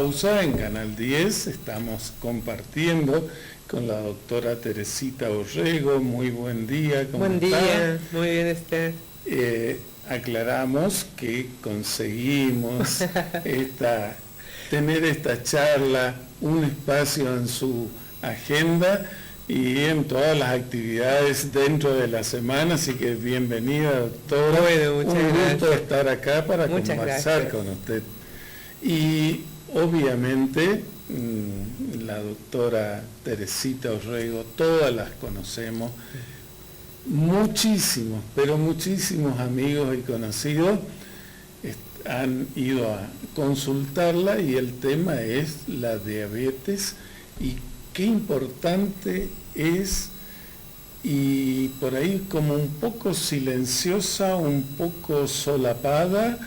pausa en Canal 10. Estamos compartiendo con la doctora Teresita Orrego. Muy buen día. ¿Cómo está? Buen día, muy bien, Esther. Aclaramos que conseguimos tener esta charla, un espacio en su agenda y en todas las actividades dentro de la semana, así que bienvenida, doctora. Bueno, muchas gracias. Un gusto estar acá para Muchas conversar gracias con usted. Y obviamente la doctora Teresita Orrego, todas las conocemos, muchísimos, pero muchísimos amigos y conocidos han ido a consultarla y el tema es la diabetes y qué importante es, y por ahí como un poco silenciosa, un poco solapada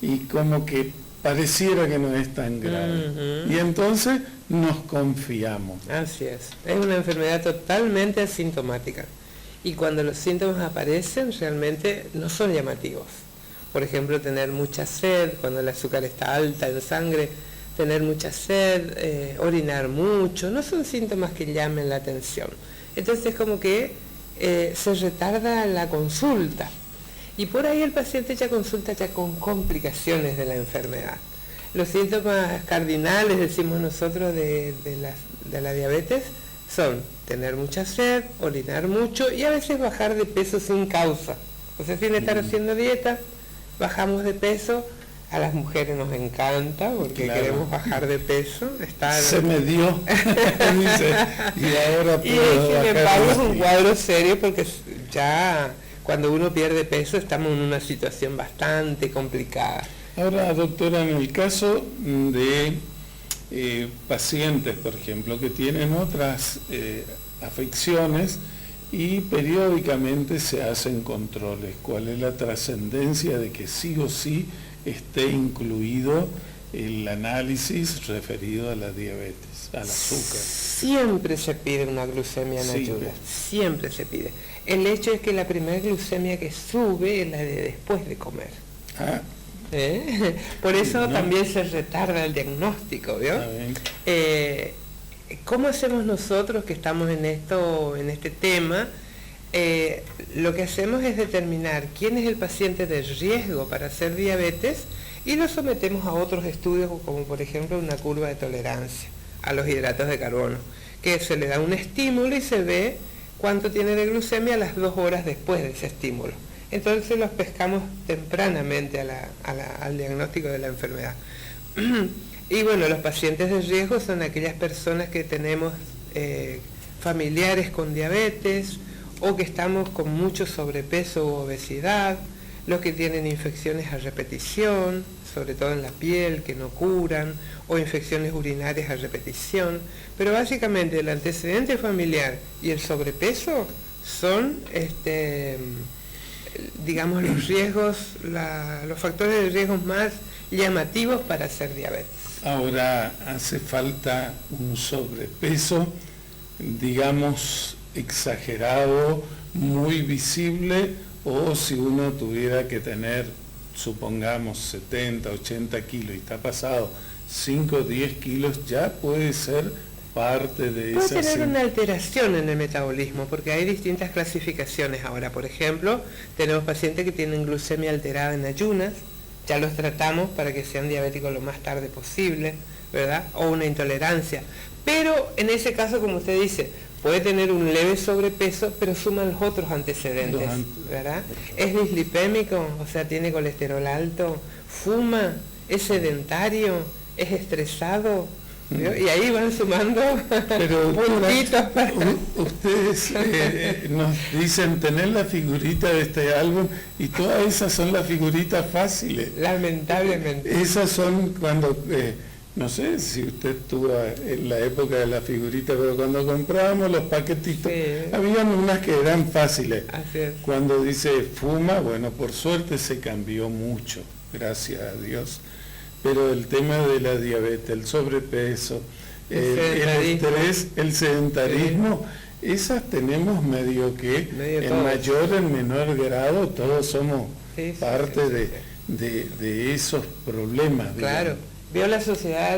y como que pareciera que no es tan grave. Y entonces nos confiamos. Así es una enfermedad totalmente asintomática y cuando los síntomas aparecen realmente no son llamativos. Por ejemplo, tener mucha sed cuando el azúcar está alta en sangre, tener mucha sed, orinar mucho, no son síntomas que llamen la atención. Entonces es como que se retarda la consulta y por ahí el paciente ya consulta ya con complicaciones de la enfermedad. Los síntomas cardinales, decimos nosotros, de la diabetes son tener mucha sed, orinar mucho y a veces bajar de peso sin causa. O sea, sin estar haciendo dieta, bajamos de peso. A las mujeres nos encanta porque queremos bajar de peso. Se me dio. Y ahora y sin embargo es un cuadro serio porque ya cuando uno pierde peso estamos en una situación bastante complicada. Ahora, doctora, en el caso de pacientes, por ejemplo, que tienen otras afecciones y periódicamente se hacen controles, ¿cuál es la trascendencia de que sí o sí esté incluido el análisis referido a la diabetes, al azúcar? Siempre se pide una glucemia en ayunas, siempre se pide. El hecho es que la primera glucemia que sube es la de después de comer. Por eso también se retarda el diagnóstico, ¿vio? ¿Cómo hacemos nosotros que estamos en este tema? Lo que hacemos es determinar quién es el paciente de riesgo para hacer diabetes y lo sometemos a otros estudios, como por ejemplo una curva de tolerancia a los hidratos de carbono, que se le da un estímulo y se ve cuánto tiene de glucemia a las 2 horas después de ese estímulo. Entonces los pescamos tempranamente al diagnóstico de la enfermedad. Y bueno, los pacientes de riesgo son aquellas personas que tenemos familiares con diabetes o que estamos con mucho sobrepeso u obesidad, los que tienen infecciones a repetición, sobre todo en la piel, que no curan, o infecciones urinarias a repetición. Pero básicamente el antecedente familiar y el sobrepeso son digamos los riesgos, los factores de riesgo más llamativos para hacer diabetes. Ahora, hace falta un sobrepeso, digamos, exagerado, muy visible, o si uno tuviera que tener, supongamos, 70, 80 kilos y está pasado 5 o 10 kilos, ya puede ser parte de esa... Puede tener una alteración en el metabolismo, porque hay distintas clasificaciones ahora. Por ejemplo, tenemos pacientes que tienen glucemia alterada en ayunas, ya los tratamos para que sean diabéticos lo más tarde posible, ¿verdad? O una intolerancia. Pero en ese caso, como usted dice, puede tener un leve sobrepeso, pero suman los otros antecedentes, ¿verdad? Es dislipémico, o sea, tiene colesterol alto, fuma, es sedentario, es estresado, ¿vio? Y ahí van sumando puntitos para... Ustedes nos dicen tener la figurita de este álbum y todas esas son las figuritas fáciles. Lamentablemente. Esas son cuando... no sé si usted estuvo en la época de la figurita, pero cuando comprábamos los paquetitos, habían unas que eran fáciles. Así es. Cuando dice fuma, bueno, por suerte se cambió mucho, gracias a Dios. Pero el tema de la diabetes, el sobrepeso, el estrés, el sedentarismo, esas tenemos medio que en mayor o en menor grado, todos somos parte de esos problemas. Claro. veo la sociedad,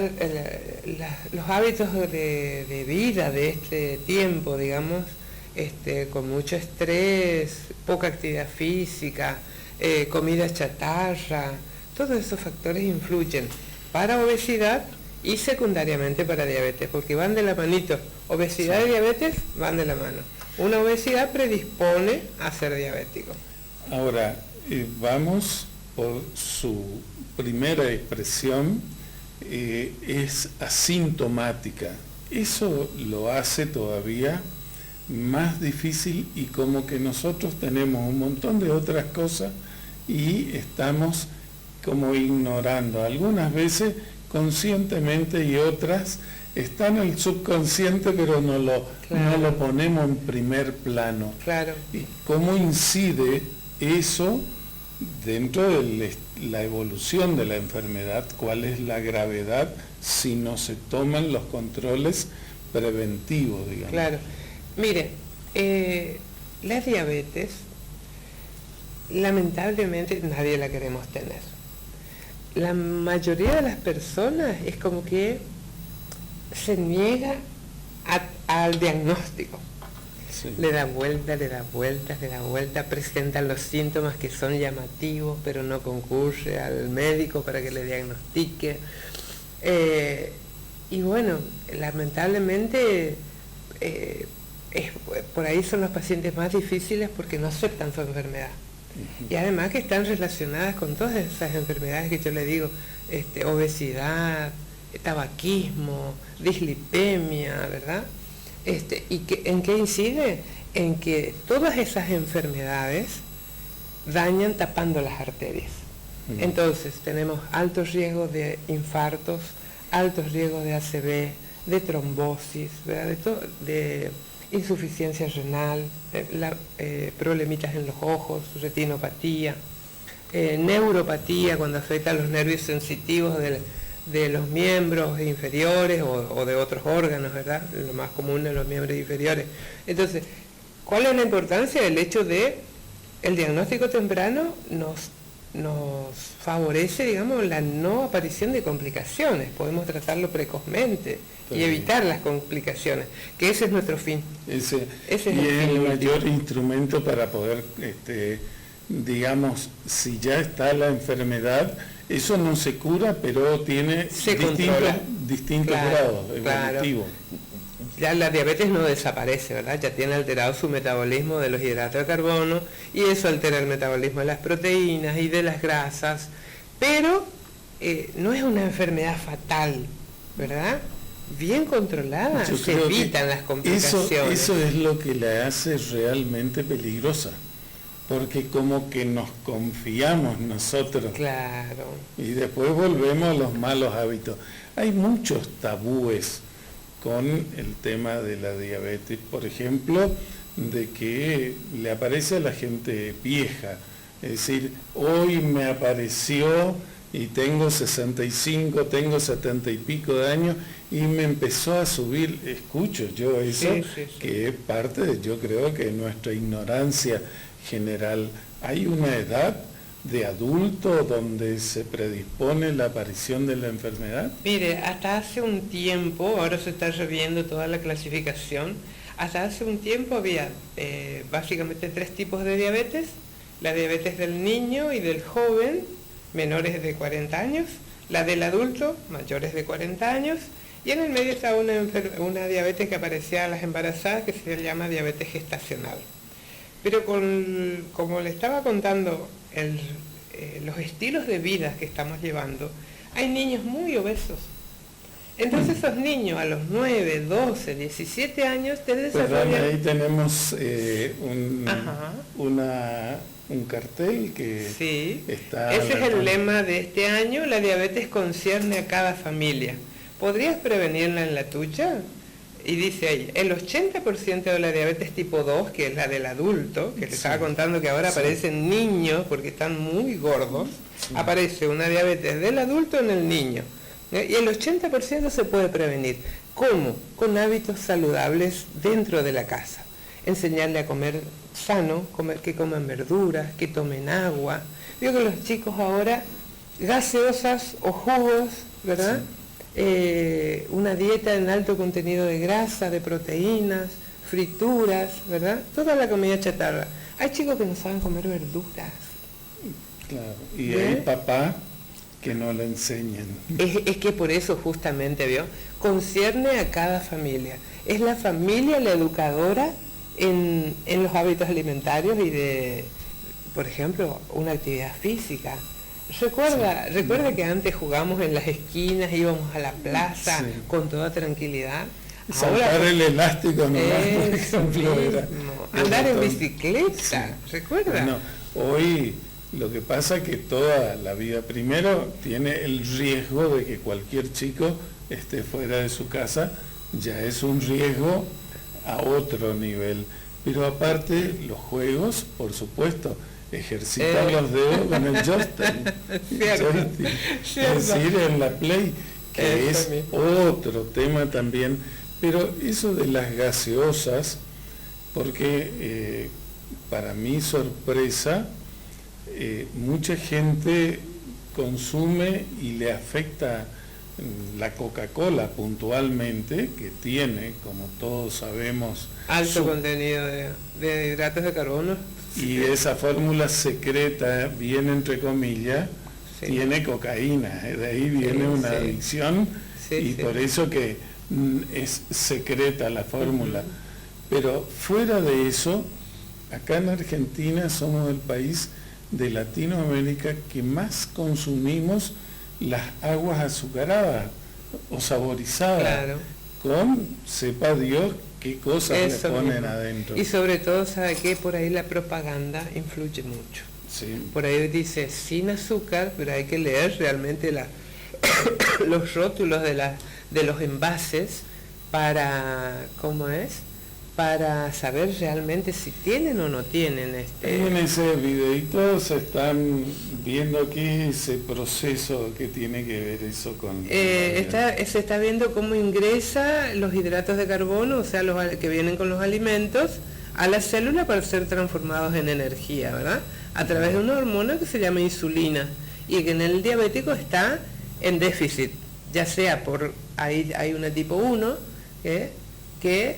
los hábitos de vida de este tiempo, digamos, con mucho estrés, poca actividad física, comida chatarra, todos esos factores influyen para obesidad y secundariamente para diabetes, porque van de la manito. Obesidad y diabetes van de la mano. Una obesidad predispone a ser diabético. Ahora, vamos por su primera expresión, es asintomática. Eso lo hace todavía más difícil y como que nosotros tenemos un montón de otras cosas y estamos como ignorando. Algunas veces conscientemente y otras están en el subconsciente, pero no lo ponemos en primer plano. Claro. ¿Y cómo incide eso dentro de la evolución de la enfermedad? ¿Cuál es la gravedad si no se toman los controles preventivos, digamos? Claro. Mire, la diabetes, lamentablemente nadie la queremos tener. La mayoría de las personas es como que se niega al diagnóstico. Sí. Le da vueltas, presentan los síntomas que son llamativos, pero no concurre al médico para que le diagnostique. Y bueno, lamentablemente por ahí son los pacientes más difíciles porque no aceptan su enfermedad. Y además que están relacionadas con todas esas enfermedades que yo le digo, obesidad, tabaquismo, dislipemia, ¿verdad? ¿Y en qué incide? En que todas esas enfermedades dañan tapando las arterias. Entonces tenemos altos riesgos de infartos, altos riesgos de ACV, de trombosis, ¿verdad? De insuficiencia renal, problemitas en los ojos, retinopatía, neuropatía cuando afecta a los nervios sensitivos de los miembros inferiores o de otros órganos, ¿verdad? Lo más común en los miembros inferiores. Entonces, ¿cuál es la importancia? El hecho de el diagnóstico temprano nos favorece, digamos, la no aparición de complicaciones. Podemos tratarlo precozmente y evitar las complicaciones, que ese es nuestro fin. Ese es el mayor instrumento para poder, digamos, si ya está la enfermedad, eso no se cura, pero tiene distintos grados evolutivos. Ya la diabetes no desaparece, ¿verdad? Ya tiene alterado su metabolismo de los hidratos de carbono y eso altera el metabolismo de las proteínas y de las grasas, pero no es una enfermedad fatal, ¿verdad? Bien controlada, se evitan las complicaciones. Eso es lo que la hace realmente peligrosa, porque como que nos confiamos nosotros. Claro. Y después volvemos a los malos hábitos. Hay muchos tabúes con el tema de la diabetes, por ejemplo, de que le aparece a la gente vieja, es decir, hoy me apareció y tengo 65, tengo 70 y pico de años y me empezó a subir, escucho yo eso, que es parte de, yo creo que nuestra ignorancia general. Hay una edad de adulto donde se predispone la aparición de la enfermedad? Mire, hasta hace un tiempo, ahora se está reviendo toda la clasificación, hasta hace un tiempo había básicamente 3 tipos de diabetes: la diabetes del niño y del joven, menores de 40 años, la del adulto, mayores de 40 años, y en el medio está una diabetes que aparecía a las embarazadas que se llama diabetes gestacional. Pero como le estaba contando, los estilos de vida que estamos llevando, hay niños muy obesos. Entonces esos niños a los 9, 12, 17 años te desarrollan... Perdón, ahí tenemos un cartel que sí, está... Ese es el lema de este año: la diabetes concierne a cada familia. ¿Podrías prevenirla en la tuya? Y dice ahí, el 80% de la diabetes tipo 2, que es la del adulto, que te estaba contando que ahora aparecen niños porque están muy gordos, aparece una diabetes del adulto en el niño. Y el 80% se puede prevenir. ¿Cómo? Con hábitos saludables dentro de la casa. Enseñarle a comer sano, que coman verduras, que tomen agua. Veo que los chicos ahora gaseosas o jugos, ¿verdad? Sí. Una dieta en alto contenido de grasa, de proteínas, frituras, ¿verdad? Toda la comida chatarra. Hay chicos que no saben comer verduras. Claro, y hay papá que no le enseñan. Es que por eso justamente, ¿vio? Concierne a cada familia. Es la familia la educadora en los hábitos alimentarios y de, por ejemplo, una actividad física. Recuerda que antes jugamos en las esquinas, íbamos a la plaza con toda tranquilidad. Saltar el elástico nomás, por ejemplo, era andar en bicicleta, ¿recuerda? Bueno, hoy lo que pasa es que toda la vida, primero, tiene el riesgo de que cualquier chico esté fuera de su casa, ya es un riesgo a otro nivel. Pero aparte, los juegos, por supuesto, ejercitar los dedos con el joystick, es decir, en la Play, que es otro tema también. Pero eso de las gaseosas, porque para mi sorpresa, mucha gente consume y le afecta la Coca-Cola puntualmente, que tiene, como todos sabemos, alto contenido de hidratos de carbono. Y esa fórmula secreta, bien entre comillas, tiene cocaína, de ahí viene una adicción, por eso que es secreta la fórmula. Pero fuera de eso, acá en Argentina somos el país de Latinoamérica que más consumimos las aguas azucaradas o saborizadas, claro, con sepa Dios qué cosas le ponen adentro. Y sobre todo, ¿sabe qué? Por ahí la propaganda influye mucho. Sí. Por ahí dice sin azúcar, pero hay que leer realmente los rótulos de los envases para, ¿cómo es? Para saber realmente si tienen o no tienen En ese videito se están viendo aquí ese proceso que tiene que ver eso con... se está viendo cómo ingresa los hidratos de carbono, o sea, los que vienen con los alimentos, a la célula para ser transformados en energía, ¿verdad? A través de una hormona que se llama insulina y que en el diabético está en déficit, ya sea por... hay una tipo 1, que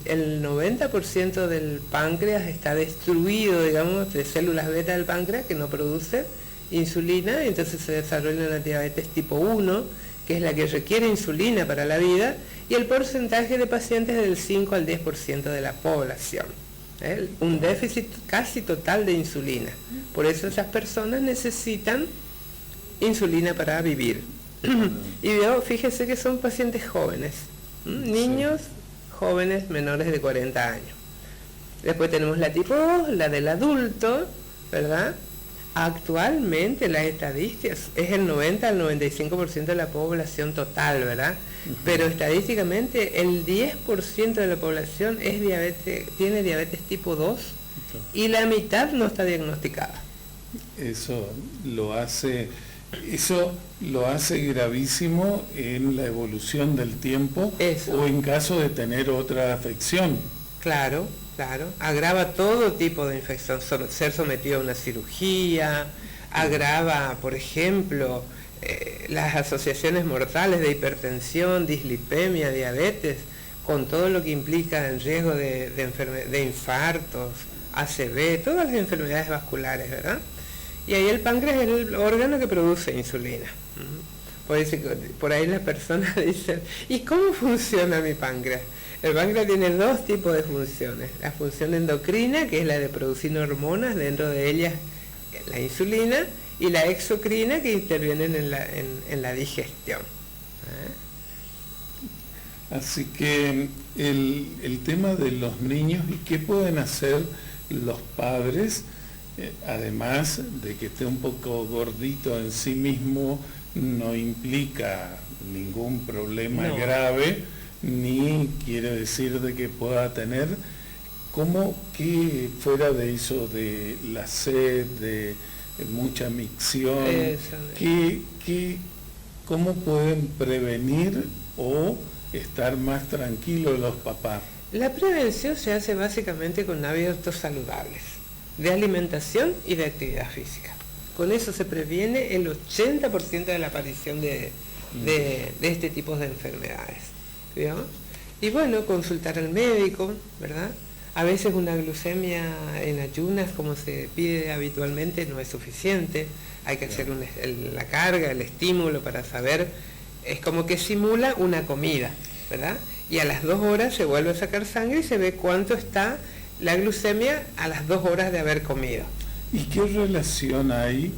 el 90% del páncreas está destruido, digamos, de células beta del páncreas que no produce insulina, y entonces se desarrolla una diabetes tipo 1, que es la que requiere insulina para la vida, y el porcentaje de pacientes es del 5 al 10% de la población. Un déficit casi total de insulina. Por eso esas personas necesitan insulina para vivir. Y fíjese que son pacientes jóvenes. Niños jóvenes menores de 40 años. Después tenemos la tipo 2, la del adulto, ¿verdad? Actualmente las estadísticas es el 90 al 95% de la población total, ¿verdad? Pero estadísticamente el 10% de la población tiene diabetes tipo 2 y la mitad no está diagnosticada. Eso lo hace gravísimo en la evolución del tiempo. Eso. O en caso de tener otra afección. Claro, agrava todo tipo de infección, ser sometido a una cirugía, agrava, por ejemplo, las asociaciones mortales de hipertensión, dislipemia, diabetes, con todo lo que implica el riesgo de infartos, ACV, todas las enfermedades vasculares, ¿verdad? Y ahí el páncreas es el órgano que produce insulina. Por ahí las personas dicen, ¿y cómo funciona mi páncreas? El páncreas tiene dos tipos de funciones. La función endocrina, que es la de producir hormonas, dentro de ellas la insulina, y la exocrina, que intervienen en la digestión. Así que el tema de los niños y qué pueden hacer los padres, además de que esté un poco gordito en sí mismo, no implica ningún problema grave, ni quiere decir de que pueda tener, como que fuera de eso, de la sed, de mucha micción, ¿cómo pueden prevenir o estar más tranquilos los papás? La prevención se hace básicamente con hábitos saludables, de alimentación y de actividad física. Con eso se previene el 80% de la aparición de este tipo de enfermedades. ¿Vio? Y bueno, consultar al médico, ¿verdad? A veces una glucemia en ayunas, como se pide habitualmente, no es suficiente. Hay que hacer la carga, el estímulo para saber. Es como que simula una comida, ¿verdad? Y a las 2 horas se vuelve a sacar sangre y se ve cuánto está la glucemia a las 2 horas de haber comido. ¿Y qué relación hay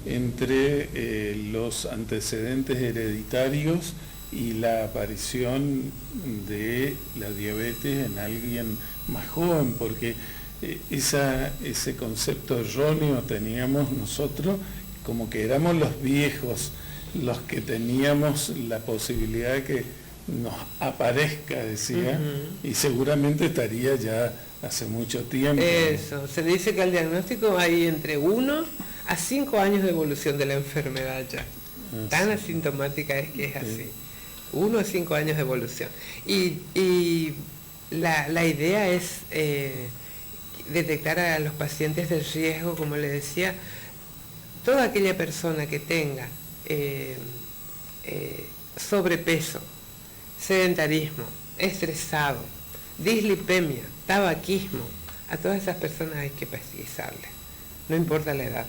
entre los antecedentes hereditarios y la aparición de la diabetes en alguien más joven? Porque ese concepto erróneo teníamos nosotros, como que éramos los viejos los que teníamos la posibilidad de que nos aparezca, decía, y seguramente estaría ya hace mucho tiempo. Eso, se dice que al diagnóstico hay entre 1 a 5 años de evolución de la enfermedad ya. Tan asintomática es que es así. 1 a 5 años de evolución. Y la idea es detectar a los pacientes de riesgo, como le decía, toda aquella persona que tenga sobrepeso, sedentarismo, estresado, dislipemia, tabaquismo, a todas esas personas hay que pesquisarles, no importa la edad.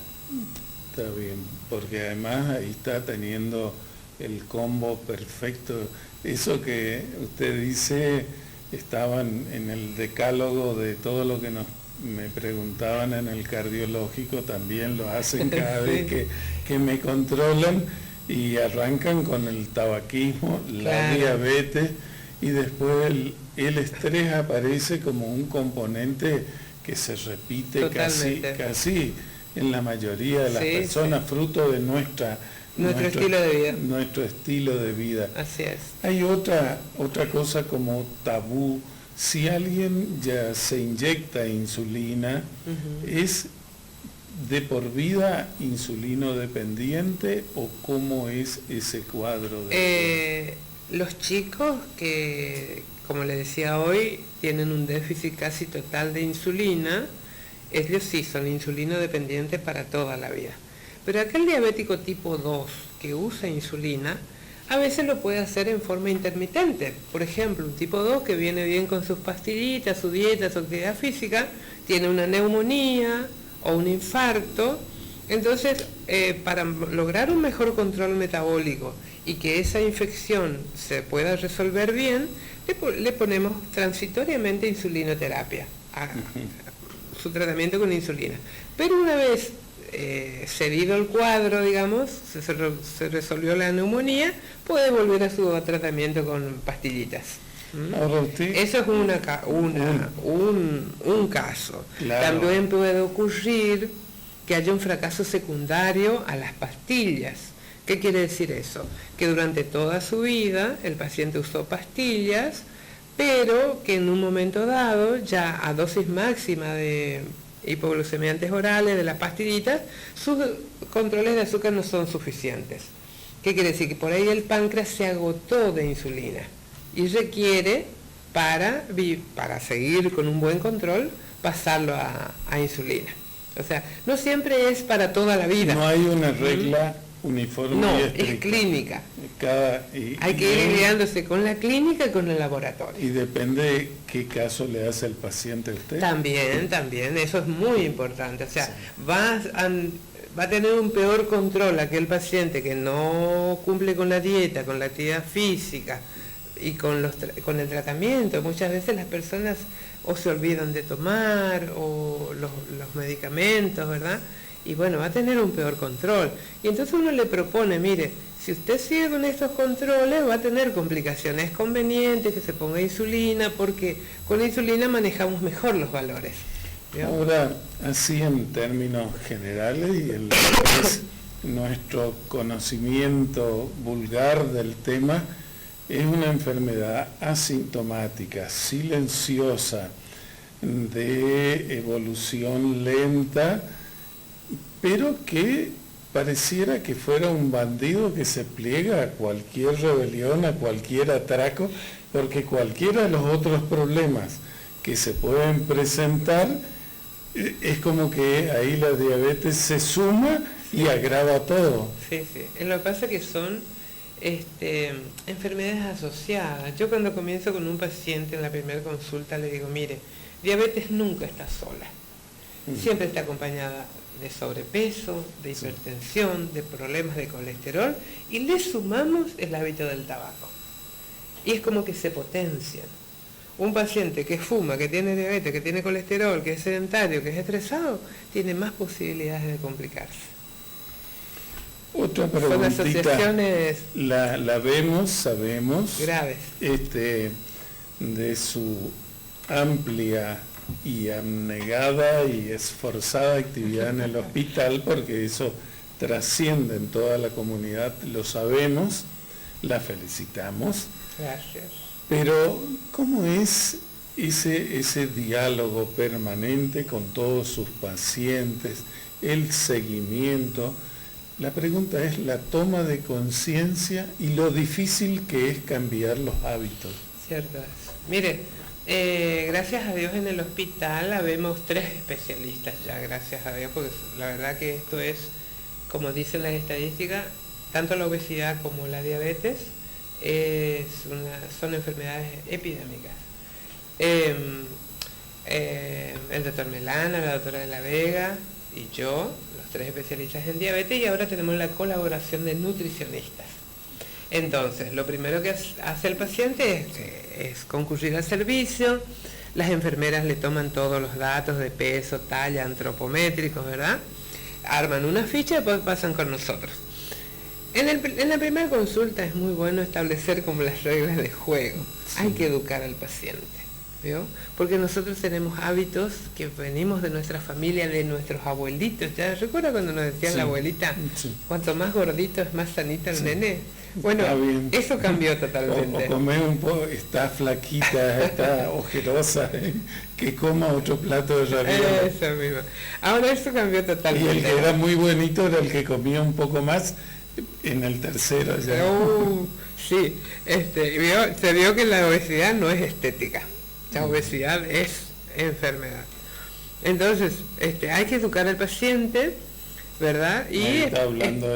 Está bien, porque además ahí está teniendo el combo perfecto. Eso que usted dice estaban en el decálogo de todo lo que me preguntaban en el cardiológico, también lo hacen cada vez que me controlan, y arrancan con el tabaquismo, la diabetes, y después el estrés aparece como un componente que se repite casi en la mayoría de las personas, fruto de nuestro estilo de vida. Nuestro estilo de vida. Así es. Hay otra cosa como tabú. Si alguien ya se inyecta insulina, ¿es de por vida insulino dependiente o cómo es ese cuadro? Los chicos que, como les decía hoy, tienen un déficit casi total de insulina, ellos sí son insulino dependientes para toda la vida. Pero aquel diabético tipo 2 que usa insulina, a veces lo puede hacer en forma intermitente. Por ejemplo, un tipo 2 que viene bien con sus pastillitas, su dieta, su actividad física, tiene una neumonía o un infarto. Entonces, para lograr un mejor control metabólico y que esa infección se pueda resolver bien, le ponemos transitoriamente insulinoterapia, su tratamiento con insulina. Pero una vez cedido el cuadro, digamos, se resolvió la neumonía, puede volver a su tratamiento con pastillitas. Eso es un caso. Claro. También puede ocurrir que haya un fracaso secundario a las pastillas. ¿Qué quiere decir eso? Que durante toda su vida el paciente usó pastillas, pero que en un momento dado, ya a dosis máxima de hipoglucemiantes orales de las pastillitas, sus controles de azúcar no son suficientes. ¿Qué quiere decir? Que por ahí el páncreas se agotó de insulina y requiere, para seguir con un buen control, pasarlo a insulina. O sea, no siempre es para toda la vida. No hay una regla uniforme. No, y estricta. Es clínica. Hay que ir guiándose con la clínica y con el laboratorio. Y depende qué caso le hace el paciente a usted. También, eso es muy importante. O sea, va a tener un peor control aquel paciente que no cumple con la dieta, con la actividad física y con el tratamiento. Muchas veces las personas o se olvidan de tomar o los medicamentos, ¿verdad? Y bueno, va a tener un peor control. Y entonces uno le propone, mire, si usted sigue con estos controles va a tener complicaciones. Es conveniente que se ponga insulina porque con la insulina manejamos mejor los valores. ¿Vio? Ahora, así en términos generales y nuestro conocimiento vulgar del tema, es una enfermedad asintomática, silenciosa, de evolución lenta, pero que pareciera que fuera un bandido que se pliega a cualquier rebelión, a cualquier atraco, porque cualquiera de los otros problemas que se pueden presentar, es como que ahí la diabetes se suma y agrava todo. Sí. Lo que pasa es que son enfermedades asociadas. Yo cuando comienzo con un paciente en la primera consulta le digo, mire, diabetes nunca está sola. Siempre está acompañada de sobrepeso, de hipertensión, de problemas de colesterol, y le sumamos el hábito del tabaco. Y es como que se potencian. Un paciente que fuma, que tiene diabetes, que tiene colesterol, que es sedentario, que es estresado, tiene más posibilidades de complicarse. Otra preguntita, son asociaciones la vemos, sabemos, graves. De su amplia y abnegada y esforzada actividad en el hospital, porque eso trasciende en toda la comunidad, lo sabemos, la felicitamos. Gracias. Pero, ¿cómo es ese diálogo permanente con todos sus pacientes, el seguimiento? La pregunta es la toma de conciencia y lo difícil que es cambiar los hábitos. Cierto es. Mire, gracias a Dios en el hospital habemos 3 especialistas ya, gracias a Dios, porque la verdad que esto es, como dicen las estadísticas, tanto la obesidad como la diabetes son enfermedades epidémicas. El doctor Melana, la doctora de la Vega y yo, los 3 especialistas en diabetes, y ahora tenemos la colaboración de nutricionistas. Entonces, lo primero que hace el paciente es concurrir al servicio, las enfermeras le toman todos los datos de peso, talla, antropométricos, ¿verdad? Arman una ficha y después pasan con nosotros. En la primera consulta es muy bueno establecer como las reglas de juego. Sí. Hay que educar al paciente, ¿vio? Porque nosotros tenemos hábitos que venimos de nuestra familia, de nuestros abuelitos. ¿Ya recuerda cuando nos decía la abuelita, cuanto más gordito es más sanita el nene? Bueno, eso cambió totalmente. O comer un poco, está flaquita, está ojerosa, que coma otro plato de ravioles. Eso mismo. Ahora eso cambió totalmente. Y el que era muy bonito era el que comía un poco más en el tercero ya. Sí, se vio que la obesidad no es estética, la obesidad es enfermedad. Entonces, hay que educar al paciente, ¿verdad? Y está hablando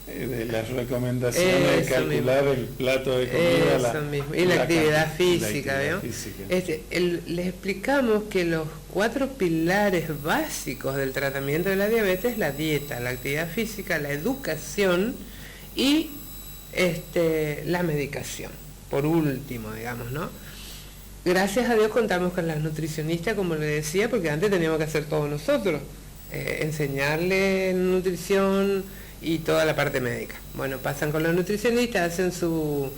de las recomendaciones de calcular mismo. El plato de comida. Eso mismo. Y la actividad física, ¿veo? Les explicamos que los 4 pilares básicos del tratamiento de la diabetes, la dieta, la actividad física, la educación y la medicación, por último, digamos, ¿no? Gracias a Dios contamos con las nutricionistas, como le decía, porque antes teníamos que hacer todo nosotros, enseñarle nutrición y toda la parte médica. Bueno, pasan con los nutricionistas, hacen su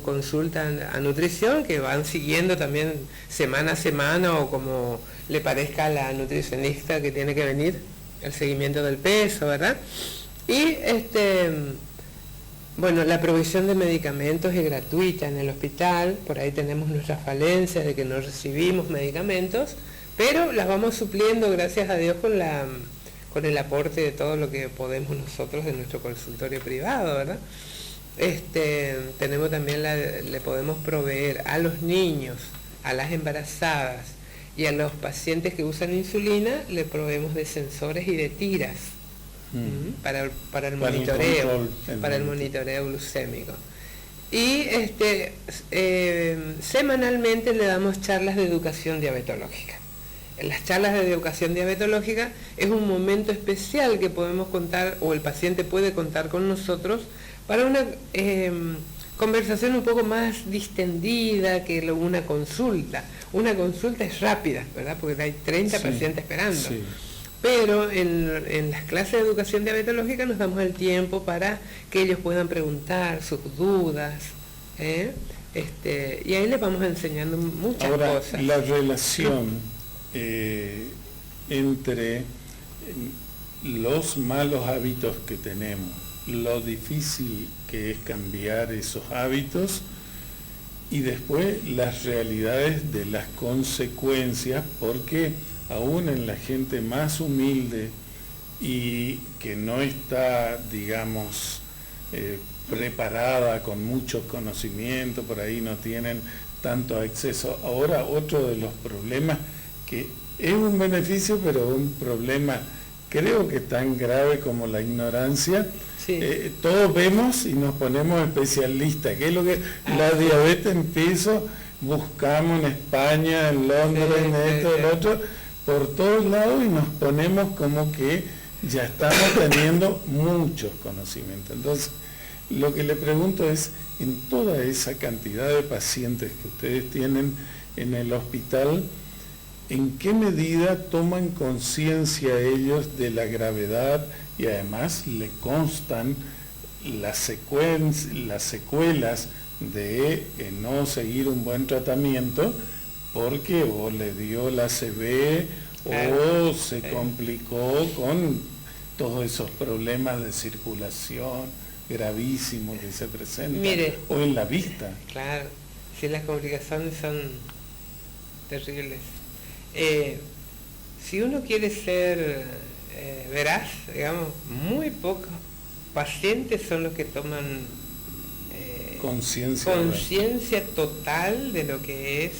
consulta a nutrición, que van siguiendo también semana a semana o como le parezca a la nutricionista que tiene que venir, el seguimiento del peso, ¿verdad? Y bueno, la provisión de medicamentos es gratuita en el hospital, por ahí tenemos nuestras falencias de que no recibimos medicamentos, pero las vamos supliendo, gracias a Dios, con el aporte de todo lo que podemos nosotros de nuestro consultorio privado, ¿verdad? Tenemos también le podemos proveer a los niños, a las embarazadas y a los pacientes que usan insulina, le proveemos de sensores y de tiras para el monitoreo, para el monitoreo glucémico. Y semanalmente le damos charlas de educación diabetológica. Las charlas de educación diabetológica es un momento especial que podemos contar, o el paciente puede contar con nosotros, para una conversación un poco más distendida que una consulta. Una consulta es rápida, ¿verdad? Porque hay 30 pacientes esperando. Sí. Pero en las clases de educación diabetológica nos damos el tiempo para que ellos puedan preguntar sus dudas, y ahí les vamos enseñando muchas cosas. La relación entre los malos hábitos que tenemos, lo difícil que es cambiar esos hábitos y después las realidades de las consecuencias, porque aún en la gente más humilde y que no está, digamos, preparada con mucho conocimiento, por ahí no tienen tanto acceso. Ahora otro de los problemas que es un beneficio, pero un problema creo que tan grave como la ignorancia. Sí. Todos vemos y nos ponemos especialistas, que es lo que la diabetes empieza, buscamos en España, en Londres, en esto, en lo otro, por todos lados, y nos ponemos como que ya estamos teniendo muchos conocimientos. Entonces, lo que le pregunto es, en toda esa cantidad de pacientes que ustedes tienen en el hospital, ¿en qué medida toman conciencia ellos de la gravedad y además le constan las secuelas de no seguir un buen tratamiento porque o le dio la ACV o se complicó con todos esos problemas de circulación gravísimos que se presentan? Mire, o en la vista? Claro, sí, las complicaciones son terribles. Si uno quiere ser veraz, digamos, muy pocos pacientes son los que toman conciencia total de lo que es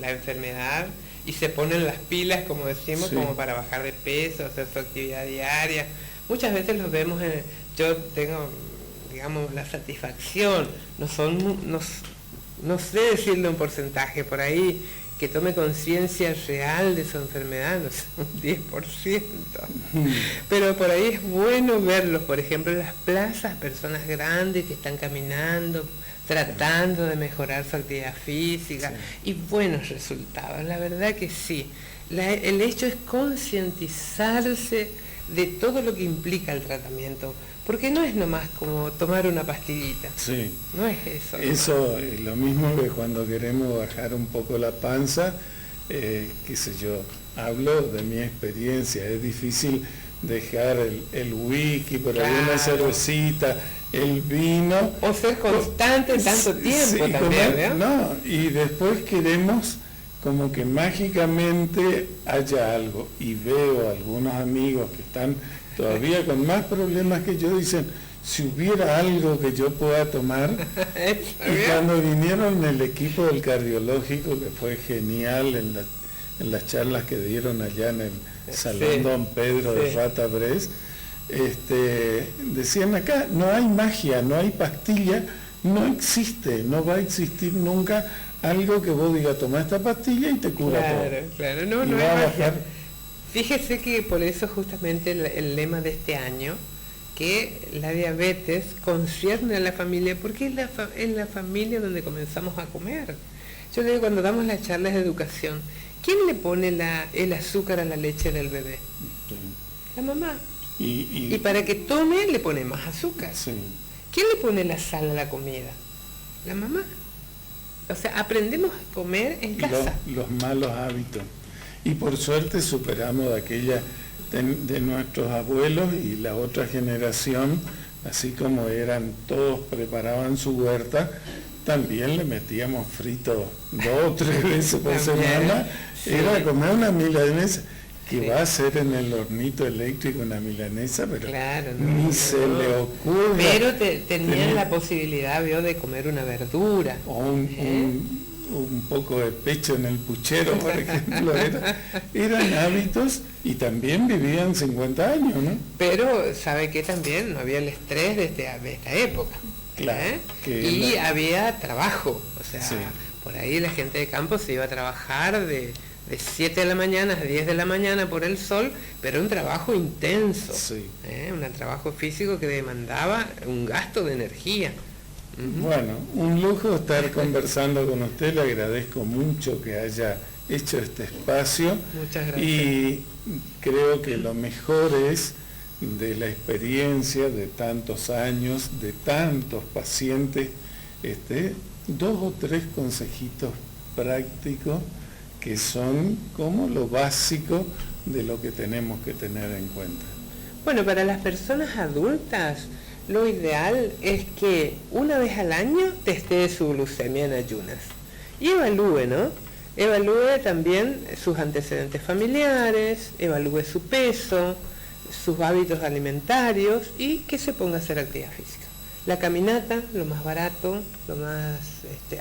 la enfermedad y se ponen las pilas, como decimos, como para bajar de peso, hacer su actividad diaria. Muchas veces los vemos, yo tengo, digamos, la satisfacción, no sé decirle un porcentaje por ahí, que tome conciencia real de su enfermedad, no sé, un 10%. Pero por ahí es bueno verlos, por ejemplo, en las plazas, personas grandes que están caminando, tratando de mejorar su actividad física y buenos resultados. La verdad que sí. El hecho es concientizarse de todo lo que implica el tratamiento, porque no es nomás como tomar una pastillita. Sí. No es eso. Eso es lo mismo que cuando queremos bajar un poco la panza, qué sé yo, hablo de mi experiencia, es difícil dejar el whisky por alguna cervecita, el vino. O ser constante tanto tiempo también, ¿no? Y después queremos como que mágicamente haya algo, y veo algunos amigos que están todavía con más problemas que yo, dicen, si hubiera algo que yo pueda tomar. Y cuando vinieron el equipo del cardiológico, que fue genial en las charlas que dieron allá en el Salón Don Pedro de Rata Bres, decían acá, no hay magia, no hay pastilla, no existe, no va a existir nunca algo que vos digas, toma esta pastilla y te cura todo. Claro, no hay magia. Fíjese que por eso justamente el lema de este año, que la diabetes concierne a la familia, porque es en la familia donde comenzamos a comer. Yo le digo, cuando damos las charlas de educación, ¿quién le pone el azúcar a la leche del bebé? Sí. La mamá. Y para que tome le pone más azúcar. Sí. ¿Quién le pone la sal a la comida? La mamá. O sea, aprendemos a comer en casa. Los malos hábitos. Y por suerte superamos aquella de nuestros abuelos y la otra generación, así como todos preparaban su huerta, también le metíamos frito 2 o 3 veces por semana. Era comer una milanesa, que va a ser en el hornito eléctrico una milanesa, pero ni se le ocurre. Pero tenían la posibilidad, de comer una verdura. O un poco de pecho en el puchero, por ejemplo. Eran hábitos y también vivían 50 años, ¿no? Pero, ¿sabe qué? También no había el estrés de esta época. Claro. Y había trabajo. O sea, por ahí la gente de campo se iba a trabajar de 7 de la mañana a 10 de la mañana por el sol, pero un trabajo intenso. Un trabajo físico que demandaba un gasto de energía. Bueno, un lujo estar conversando con usted, le agradezco mucho que haya hecho este espacio. Muchas gracias. Y creo que lo mejor es, de la experiencia de tantos años, de tantos pacientes, 2 o 3 consejitos prácticos que son como lo básico de lo que tenemos que tener en cuenta. Bueno, para las personas adultas, lo ideal es que una vez al año testee su glucemia en ayunas y evalúe, ¿no? Evalúe también sus antecedentes familiares, evalúe su peso, sus hábitos alimentarios y que se ponga a hacer actividad física. La caminata, lo más barato, lo más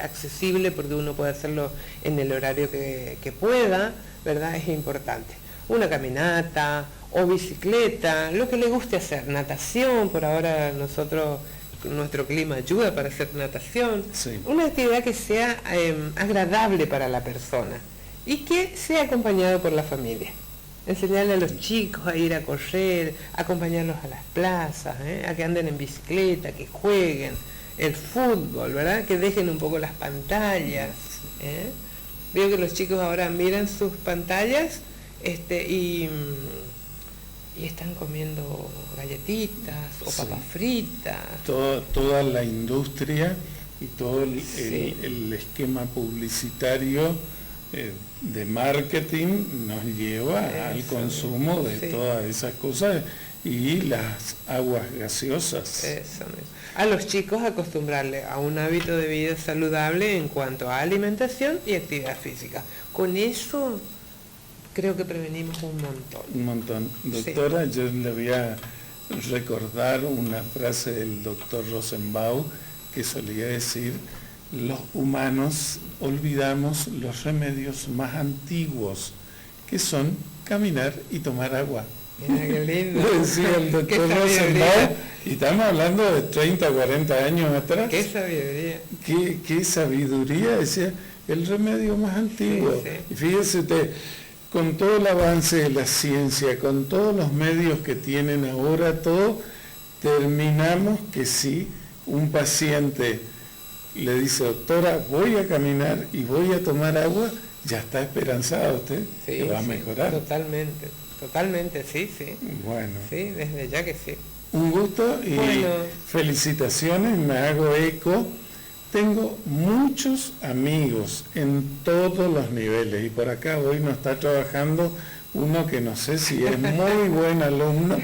accesible, porque uno puede hacerlo en el horario que pueda, ¿verdad? Es importante. Una caminata o bicicleta, lo que le guste hacer, natación, por ahora nosotros, nuestro clima ayuda para hacer natación, Sí. una actividad que sea agradable para la persona y que sea acompañado por la familia. Enseñarle a los chicos a ir a correr, acompañarlos a las plazas, a que anden en bicicleta, que jueguen, el fútbol, ¿verdad? Que dejen un poco las pantallas. Veo que los chicos ahora miran sus pantallas y están comiendo galletitas o Sí. papas fritas. Toda la industria y todo el esquema publicitario de marketing nos lleva al consumo de todas esas cosas y las aguas gaseosas. Eso mismo. A los chicos acostumbrarle a un hábito de vida saludable en cuanto a alimentación y actividad física. Con eso creo que prevenimos un montón. Un montón. Doctora, yo le voy a recordar una frase del doctor Rosenbaum que solía decir: los humanos olvidamos los remedios más antiguos, que son caminar y tomar agua. Mira qué lindo. Decía el doctor Rosenbaum, y estamos hablando de 30, 40 años atrás. Qué sabiduría. Qué sabiduría, decía, el remedio más antiguo. Sí. Y fíjese usted, con todo el avance de la ciencia, con todos los medios que tienen ahora, todo, terminamos que si un paciente le dice: doctora, voy a caminar y voy a tomar agua, ya está esperanzado usted que va a mejorar. Totalmente, sí. Bueno. Sí, desde ya que sí. Un gusto y felicitaciones, me hago eco. Tengo muchos amigos en todos los niveles y por acá hoy nos está trabajando uno que no sé si es muy buen alumno,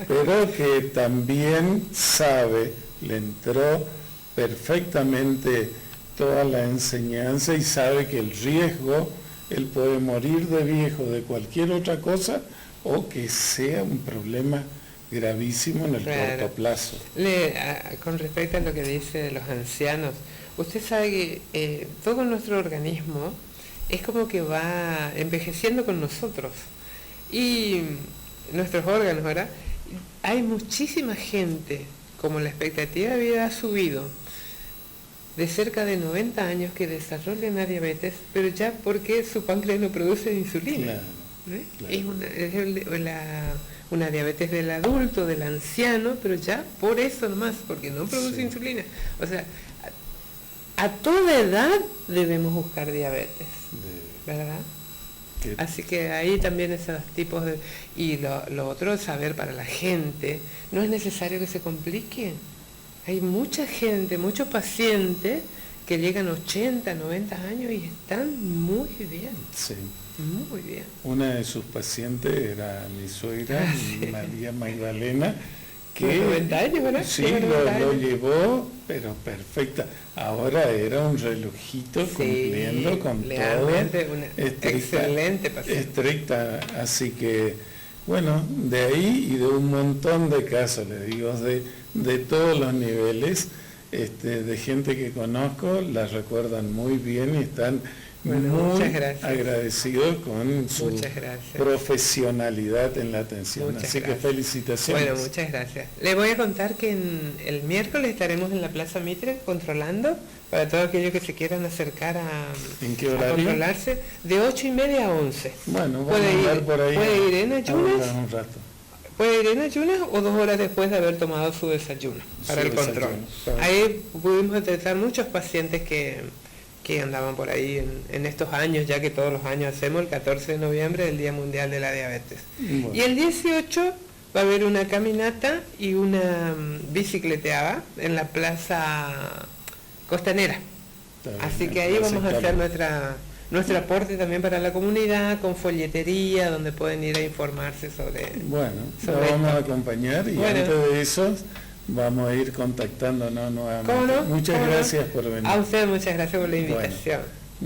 pero que también sabe, le entró perfectamente toda la enseñanza y sabe que el riesgo, él puede morir de viejo de cualquier otra cosa o que sea un problema gravísimo en el corto plazo. Con respecto a lo que dice de los ancianos, usted sabe que todo nuestro organismo es como que va envejeciendo con nosotros y nuestros órganos, ¿verdad? Hay muchísima gente, como la expectativa de vida ha subido, de cerca de 90 años que desarrolla una diabetes, pero ya porque su páncreas no produce insulina. Claro. Es una diabetes del adulto, del anciano, pero ya por eso nomás, porque no produce insulina. O sea, a toda edad debemos buscar diabetes, ¿verdad? Así que ahí también esos tipos de... Y lo otro es saber para la gente, no es necesario que se complique. Hay mucha gente, muchos pacientes que llegan a 80, 90 años y están muy bien. Sí. Muy bien. Una de sus pacientes era mi suegra, María Magdalena, que 90 años, ¿verdad? Sí, lo llevó, pero perfecta. Ahora era un relojito cumpliendo con todo. Una excelente paciente. Estricta, así que, bueno, de ahí y de un montón de casos, le digo, de todos los niveles, de gente que conozco, la recuerdan muy bien y están muy agradecidos con su profesionalidad en la atención. Así que felicitaciones. Bueno, muchas gracias. Les voy a contar que el miércoles estaremos en la Plaza Mitre controlando para todos aquellos que se quieran acercar a controlarse, de 8:30 a 11. Bueno, vamos a andar por ahí. Puede ir en ayunas. Un rato. Puede ir en ayunas o 2 horas después de haber tomado su desayuno para el control. Ahí pudimos detectar muchos pacientes que andaban por ahí en estos años, ya que todos los años hacemos el 14 de noviembre, el Día Mundial de la Diabetes. Bueno. Y el 18 va a haber una caminata y una bicicleteada en la Plaza Costanera. Así que ahí vamos a hacer nuestro aporte también para la comunidad, con folletería, donde pueden ir a informarse sobre... Bueno, lo vamos a acompañar y antes de eso... vamos a ir contactándonos nuevamente. ¿Cómo no? Muchas gracias por venir. A usted muchas gracias por la invitación. Bueno.